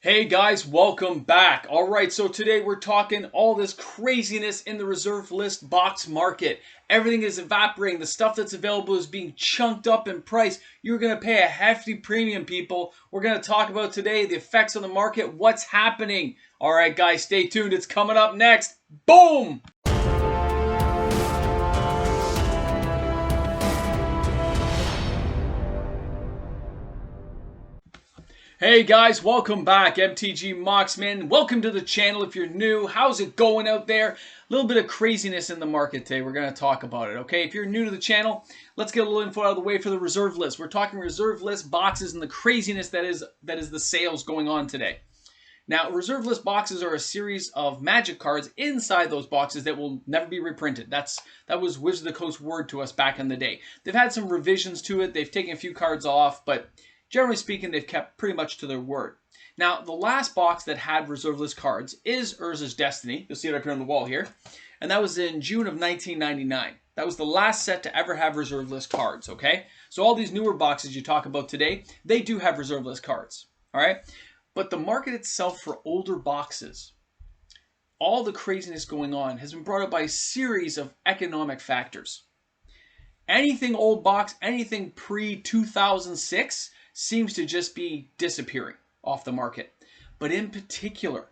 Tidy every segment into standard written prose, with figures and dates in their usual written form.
Hey guys, welcome back. Alright, so today we're talking all this craziness in the reserve list box market. Everything is evaporating. The stuff that's available is being chunked up in price. You're going to pay a hefty premium, people. We're going to talk about today the effects on the market, what's happening. Alright guys, stay tuned. It's coming up next. Boom! Hey guys, welcome back. MTG Moxman. Welcome to the channel if you're new. How's it going out there? A little bit of craziness in the market today. We're going to talk about it, okay? If you're new to the channel, let's get a little info out of the way for the reserve list. We're talking reserve list boxes and the craziness that is the sales going on today. Now, reserve list boxes are a series of Magic cards inside those boxes that will never be reprinted. That was Wizard of the Coast word to us back in the day. They've had some revisions to it. They've taken a few cards off, but generally speaking, they've kept pretty much to their word. Now, the last box that had reserve list cards is Urza's Destiny. You'll see it up here on the wall here. And that was in June of 1999. That was the last set to ever have reserve list cards, okay? So all these newer boxes you talk about today, they do have reserve list cards, all right? But the market itself for older boxes, all the craziness going on has been brought up by a series of economic factors. Anything old box, anything pre-2006 seems to just be disappearing off the market. But in particular,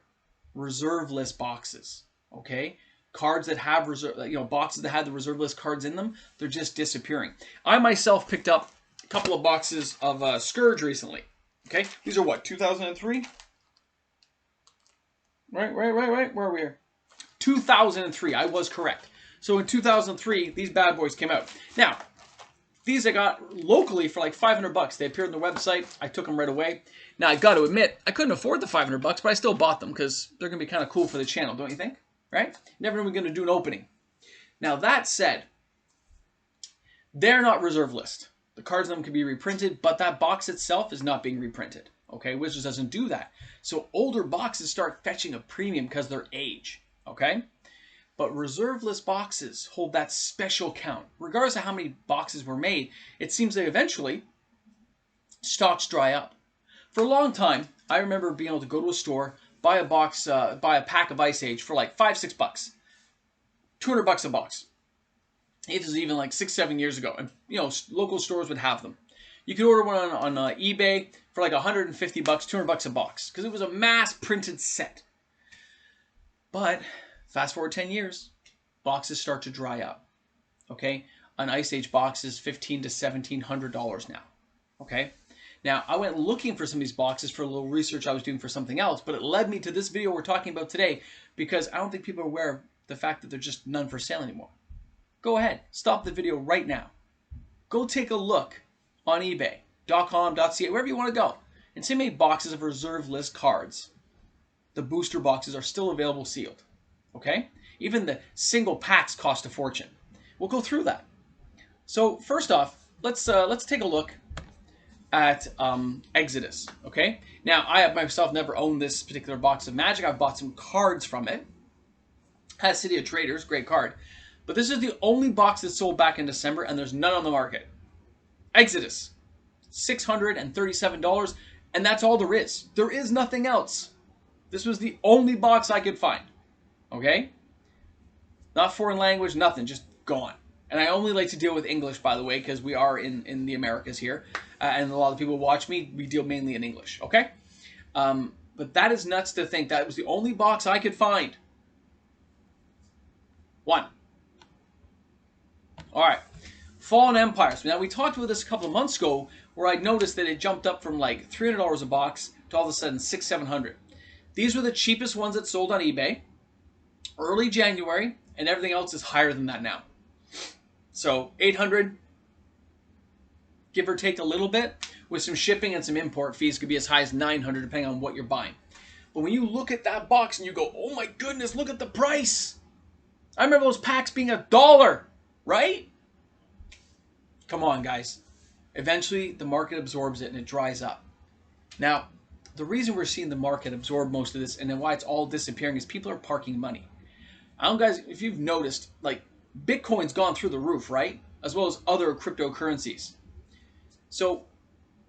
reserve list boxes, okay? Cards that have boxes that have the reserve list cards in them, they're just disappearing. I myself picked up a couple of boxes of Scourge recently, okay? These are what, 2003? Right. Where are we here? 2003, I was correct. So in 2003, these bad boys came out. Now, these I got locally for like 500 bucks. They appeared on the website. I took them right away. Now, I got to admit, I couldn't afford the 500 bucks, but I still bought them because they're going to be kind of cool for the channel, don't you think? Right? Never knew we were going to do an opening. Now, that said, they're not reserve list. The cards in them can be reprinted, but that box itself is not being reprinted. Okay? Wizards doesn't do that. So older boxes start fetching a premium because of their age. Okay? But reserve list boxes hold that special count. Regardless of how many boxes were made, it seems that eventually stocks dry up. For a long time, I remember being able to go to a store, buy a pack of Ice Age for like $5, $6. 200 bucks a box. It was even like 6, 7 years ago. And local stores would have them. You could order one on eBay for like 150 bucks, 200 bucks a box. Because it was a mass printed set. But fast forward 10 years, boxes start to dry up, okay? An Ice Age box is $1,500 to $1,700 now, okay? Now, I went looking for some of these boxes for a little research I was doing for something else, but it led me to this video we're talking about today because I don't think people are aware of the fact that there's just none for sale anymore. Go ahead, stop the video right now. Go take a look on eBay.com.ca, wherever you want to go, and see how many boxes of reserve list cards, the booster boxes, are still available sealed. Okay? Even the single packs cost a fortune. We'll go through that. So first off, let's take a look at Exodus. Okay? Now, I have myself never owned this particular box of Magic. I've bought some cards from it. Has City of Traders, great card. But this is the only box that sold back in December, and there's none on the market. Exodus, $637, and that's all there is. There is nothing else. This was the only box I could find. Okay? Not foreign language, nothing. Just gone. And I only like to deal with English, by the way, because we are in the Americas here. And a lot of people watch me. We deal mainly in English. Okay? But that is nuts to think that was the only box I could find. One. Alright. Fallen Empires. Now, we talked about this a couple of months ago where I noticed that it jumped up from like $300 a box to all of a sudden $600, $700. These were the cheapest ones that sold on eBay. Early January, and everything else is higher than that now. So 800, give or take a little bit, with some shipping and some import fees, could be as high as 900 depending on what you're buying. But when you look at that box and you go, oh my goodness, look at the price. I remember those packs being $1, right? Come on, guys. Eventually, the market absorbs it and it dries up. Now, the reason we're seeing the market absorb most of this and then why it's all disappearing is people are parking money. I don't, guys, if you've noticed, like, Bitcoin's gone through the roof, right? As well as other cryptocurrencies. So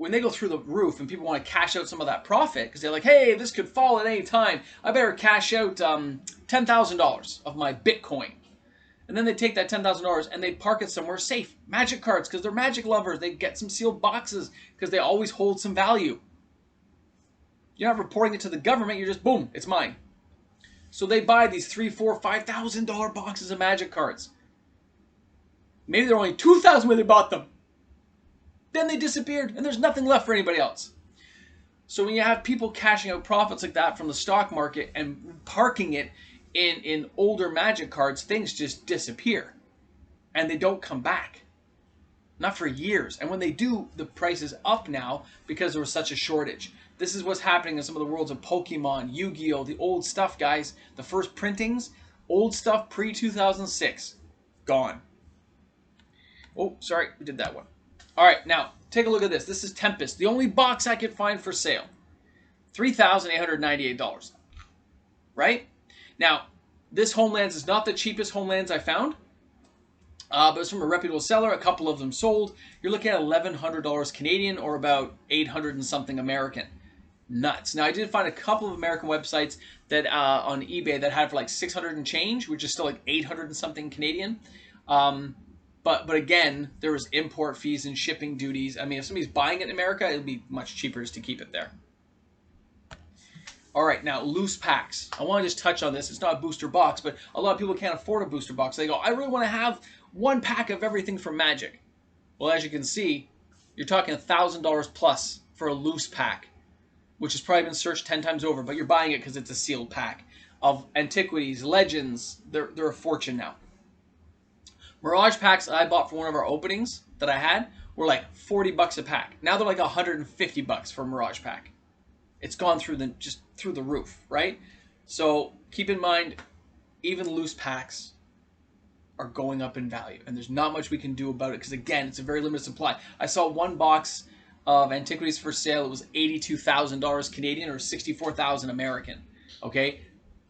when they go through the roof and people want to cash out some of that profit because they're like, hey, this could fall at any time. I better cash out $10,000 of my Bitcoin. And then they take that $10,000 and they park it somewhere safe. Magic cards, because they're Magic lovers. They get some sealed boxes because they always hold some value. You're not reporting it to the government. You're just, boom, it's mine. So they buy these $3,000, $4,000, $5,000 boxes of Magic cards. Maybe they're only $2,000 when they bought them. Then they disappeared and there's nothing left for anybody else. So when you have people cashing out profits like that from the stock market and parking it in older Magic cards, things just disappear. And they don't come back. Not for years. And when they do, the price is up now because there was such a shortage. This is what's happening in some of the worlds of Pokemon, Yu-Gi-Oh!, the old stuff, guys. The first printings, old stuff pre-2006. Gone. Oh, sorry, we did that one. All right, now, take a look at this. This is Tempest, the only box I could find for sale. $3,898. Right? Now, this Homelands is not the cheapest Homelands I found. But it's from a reputable seller. A couple of them sold. You're looking at $1,100 Canadian or about 800 and something American. Nuts. Now, I did find a couple of American websites that on eBay that had for like 600 and change, which is still like 800 and something Canadian. But again, there was import fees and shipping duties. I mean, if somebody's buying it in America, it would be much cheaper just to keep it there. All right, now loose packs. I want to just touch on this. It's not a booster box, but a lot of people can't afford a booster box. They go, I really want to have one pack of everything from Magic. Well, as you can see, you're talking $1,000 plus for a loose pack, which has probably been searched 10 times over, but you're buying it because it's a sealed pack of antiquities, legends. They're a fortune now. Mirage packs that I bought for one of our openings that I had were like 40 bucks a pack. Now they're like 150 bucks for a Mirage pack. It's gone through through the roof, right? So keep in mind, even loose packs are going up in value, and there's not much we can do about it because, again, it's a very limited supply. I saw one box of antiquities for sale. It was $82,000 Canadian or 64,000 American. Okay,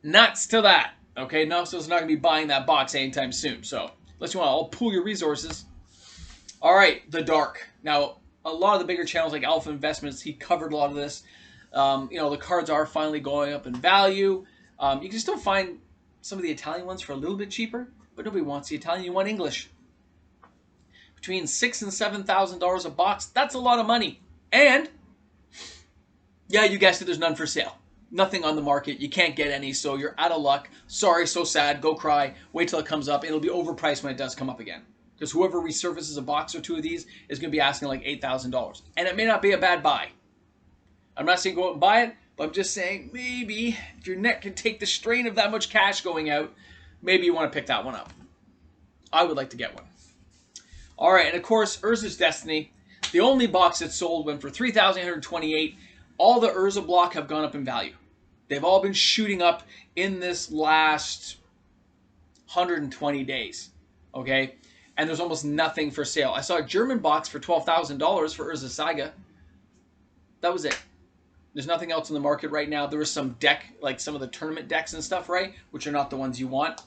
nuts to that. Okay, no, so it's not gonna be buying that box anytime soon. So unless you want to all pool your resources. All right, the dark. Now, a lot of the bigger channels like Alpha Investments, he covered a lot of this. You know, the cards are finally going up in value. You can still find some of the Italian ones for a little bit cheaper, but nobody wants the Italian. You want English. Between $6,000 and $7,000 a box. That's a lot of money. And yeah, you guessed it. There's none for sale. Nothing on the market. You can't get any, so you're out of luck. Sorry, so sad. Go cry. Wait till it comes up. It'll be overpriced when it does come up again. Because whoever resurfaces a box or two of these is going to be asking like $8,000. And it may not be a bad buy. I'm not saying go out and buy it, but I'm just saying maybe if your neck can take the strain of that much cash going out, maybe you want to pick that one up. I would like to get one. All right, and of course, Urza's Destiny. The only box that sold went for $3,828. All the Urza block have gone up in value. They've all been shooting up in this last 120 days. Okay? And there's almost nothing for sale. I saw a German box for $12,000 for Urza Saga. That was it. There's nothing else in the market right now. There was some deck, like some of the tournament decks and stuff, right? Which are not the ones you want.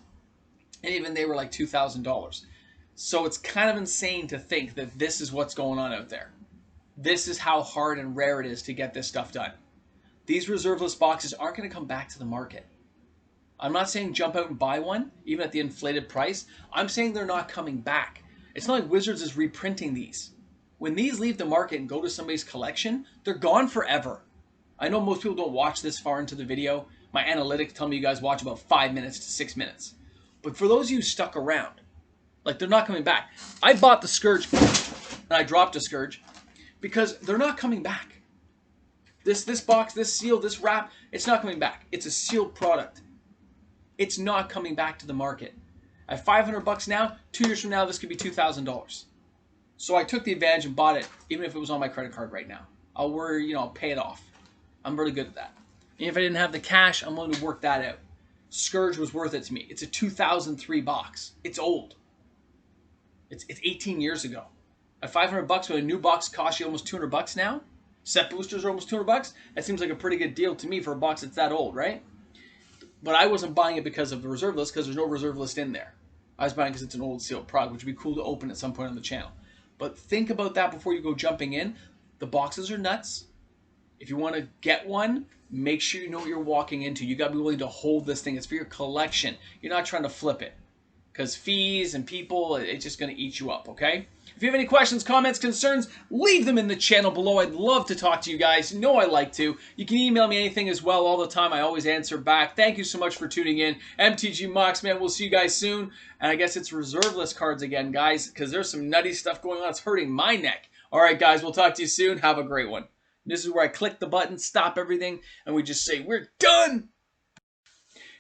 And even they were like $2,000. So it's kind of insane to think that this is what's going on out there. This is how hard and rare it is to get this stuff done. These reserve list boxes aren't going to come back to the market. I'm not saying jump out and buy one, even at the inflated price. I'm saying they're not coming back. It's not like Wizards is reprinting these. When these leave the market and go to somebody's collection, they're gone forever. I know most people don't watch this far into the video. My analytics tell me you guys watch about 5 minutes to 6 minutes. But for those of you stuck around, like they're not coming back. I bought the Scourge and I dropped a Scourge because they're not coming back. This box, this seal, this wrap, it's not coming back. It's a sealed product. It's not coming back to the market. At $500 now, 2 years from now, this could be $2,000. So I took the advantage and bought it, even if it was on my credit card right now. I'll worry, I'll pay it off. I'm really good at that. And if I didn't have the cash, I'm willing to work that out. Scourge was worth it to me. It's a 2003 box. It's old. It's 18 years ago. At $500 when a new box costs you almost $200 now, set boosters are almost $200. That seems like a pretty good deal to me for a box that's that old, right? But I wasn't buying it because of the reserve list, because there's no reserve list in there. I was buying it because it's an old sealed product, which would be cool to open at some point on the channel. But think about that before you go jumping in. The boxes are nuts. If you want to get one, make sure you know what you're walking into. You got to be willing to hold this thing. It's for your collection. You're not trying to flip it. Because fees and people, it's just going to eat you up, okay? If you have any questions, comments, concerns, leave them in the channel below. I'd love to talk to you guys. You know I like to. You can email me anything as well all the time. I always answer back. Thank you so much for tuning in. MTG Mox, man, we'll see you guys soon. And I guess it's reserve list cards again, guys, because there's some nutty stuff going on. It's hurting my neck. All right, guys, we'll talk to you soon. Have a great one. This is where I click the button, stop everything, and we just say, we're done!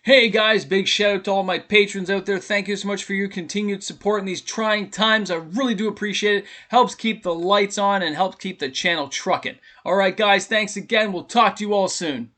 Hey guys, big shout out to all my patrons out there. Thank you so much for your continued support in these trying times. I really do appreciate it. Helps keep the lights on and helps keep the channel trucking. Alright guys, thanks again. We'll talk to you all soon.